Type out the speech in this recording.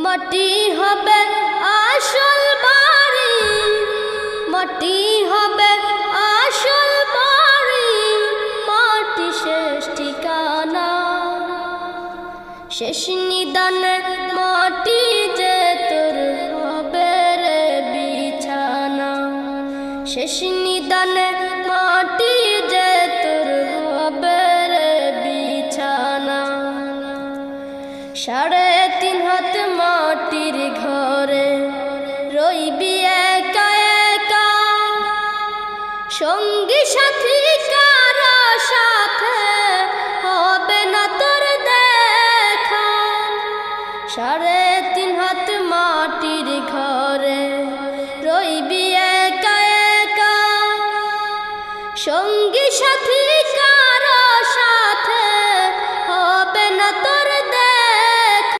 মাটি হবে আসল বাড়ি, মাটি হবে আসল বাড়ি, মাটি শেষ ঠিকানা। শেষ নিদানে মাটি যে তোর হবে রে বিছানা, শেষ নিদানে মাটি যে তোর হবে রে বিছানা। 3.5 হাত মাটির ঘরে রইবি একা একা, সঙ্গী সাথী কারো সাথে হবে না তোর দেখা। 3.5 হাত মাটির ঘরে রইবি একা একা, সঙ্গী সাথী